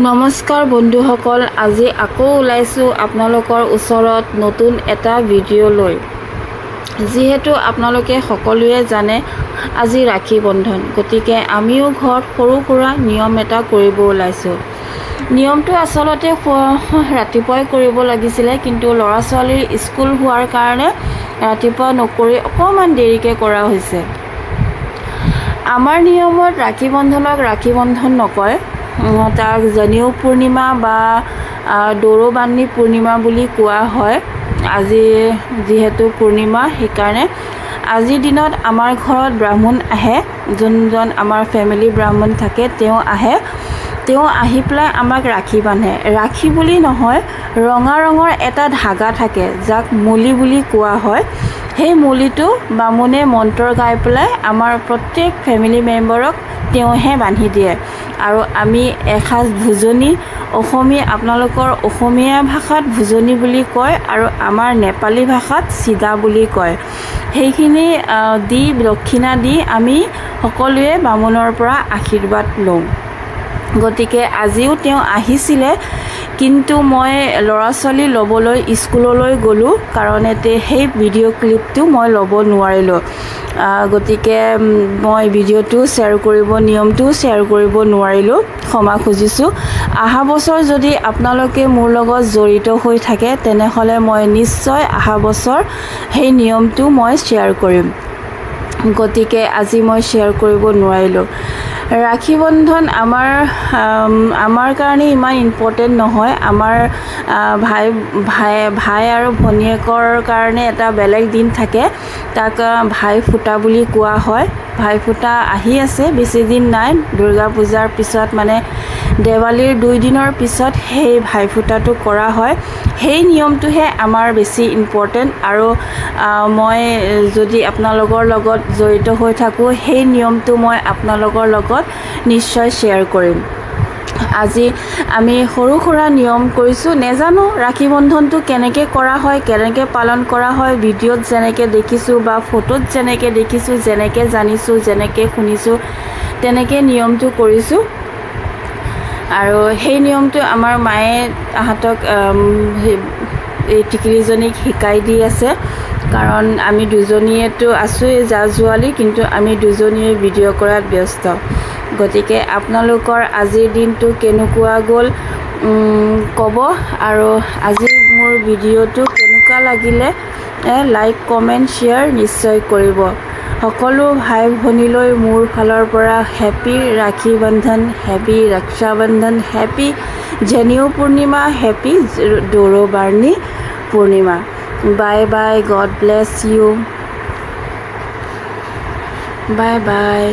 নমস্কাৰ বন্ধুসকল, আজি আকৌ ওলাইছোঁ আপোনালোকৰ ওচৰত নতুন এটা ভিডিঅ' লৈ। যিহেতু আপোনালোকে সকলোৱে জানে আজি ৰাখী বন্ধন, গতিকে আমিও ঘৰত সৰু সুৰা নিয়ম এটা কৰিব ওলাইছোঁ। নিয়মটো আচলতে ৰাতিপুৱাই কৰিব লাগিছিলে, কিন্তু ল'ৰা ছোৱালীৰ স্কুল হোৱাৰ কাৰণে ৰাতিপুৱা নকৰি অকণমান দেৰিকৈ কৰা হৈছে। আমাৰ নিয়মত ৰাখী বন্ধনক ৰাখী বন্ধন নকয়, তাক জনেও পূৰ্ণিমা বা দৌৰবান্ধি পূৰ্ণিমা বুলি কোৱা হয়। আজি যিহেতু পূৰ্ণিমা, সেইকাৰণে আজিৰ দিনত আমাৰ ঘৰত ব্ৰাহ্মণ আহে, যোনজন আমাৰ ফেমিলি ব্ৰাহ্মণ থাকে তেওঁ আহে। তেওঁ আহি পেলাই আমাক ৰাখী বান্ধে। ৰাখী বুলি নহয়, ৰঙা ৰঙৰ এটা ধাগা থাকে যাক মলি বুলি কোৱা হয়। সেই মলিটো বামুণে মন্ত্ৰ গাই পেলাই আমাৰ প্ৰত্যেক ফেমিলি মেম্বাৰক তেওঁহে বান্ধি দিয়ে। আৰু আমি এসাঁজ ভোজনী, আপোনালোকৰ অসমীয়া ভাষাত ভোজনী বুলি কয় আৰু আমাৰ নেপালী ভাষাত চিদা বুলি কয়। সেইখিনি দি দক্ষিণা দি আমি সকলোৱে বামুণৰ পৰা আশীৰ্বাদ লওঁ। গতিকে আজিও তেওঁ আহিছিলে, কিন্তু মই ল'ৰা ছোৱালী ল'বলৈ স্কুললৈ গ'লোঁ কাৰণতে সেই ভিডিঅ' ক্লিপটো মই ল'ব নোৱাৰিলোঁ। গতিকে মই ভিডিঅ'টো নিয়মটো শ্বেয়াৰ কৰিব নোৱাৰিলোঁ, ক্ষমা খুজিছোঁ। অহা বছৰ যদি আপোনালোকে মোৰ লগত জড়িত হৈ থাকে তেনেহ'লে মই নিশ্চয় অহা বছৰ সেই নিয়মটো মই শ্বেয়াৰ কৰিম। গতিকে আজি মই শ্বেয়াৰ কৰিব নোৱাৰিলোঁ। ৰাখী বন্ধন আমাৰ কাৰণে ইমান ইম্পৰ্টেণ্ট নহয়। আমাৰ ভাই আৰু ভনীয়েকৰ কাৰণে এটা বেলেগ দিন থাকে, তাক ভাই ফুটা বুলি কোৱা হয়। ভাই ফুটা আহি আছে, বেছি দিন নাই। দুৰ্গা পূজাৰ পিছত মানে দেৱালীৰ 2 দিনৰ পিছত সেই ভাই ফুটাটো কৰা হয়। সেই নিয়মটোহে আমাৰ বেছি ইম্পৰ্টেণ্ট। আৰু মই যদি আপোনালোকৰ লগত জড়িত হৈ থাকোঁ, সেই নিয়মটো মই আপোনালোকৰ লগত নিশ্চয় শ্বেয়াৰ কৰিম। আজি আমি সৰু সুৰা নিয়ম কৰিছোঁ। নেজানো ৰাখী বন্ধনটো কেনেকৈ কৰা হয়, কেনেকৈ পালন কৰা হয়। ভিডিঅ'ত যেনেকৈ দেখিছোঁ বা ফটোত যেনেকৈ দেখিছোঁ, যেনেকৈ জানিছোঁ, যেনেকৈ শুনিছোঁ, তেনেকৈ নিয়মটো কৰিছোঁ। আৰু সেই নিয়মটো আমাৰ মায়ে তাহাঁতক এই টিকলিজনীক শিকাই দি আছে, কাৰণ আমি দুজনীয়েতো আছোঁৱেই জা-জোৱালী, কিন্তু আমি দুজনীয়ে ভিডিঅ' কৰাত ব্যস্ত। গতিকে আপোনালোকৰ আজিৰ দিনটো কেনেকুৱা গ'ল ক'ব, আৰু আজি মোৰ ভিডিঅ'টো কেনেকুৱা লাগিলে লাইক, কমেণ্ট, শ্বেয়াৰ নিশ্চয় কৰিব। সকলো ভাই ভনীলৈ মোৰ ফালৰ পৰা হেপী ৰাখী বন্ধন, হেপী ৰক্ষা বন্ধন, হেপী জনেও পূৰ্ণিমা, হেপী দৌৰবান্ধি Purnima. Bye bye, God bless you, bye by.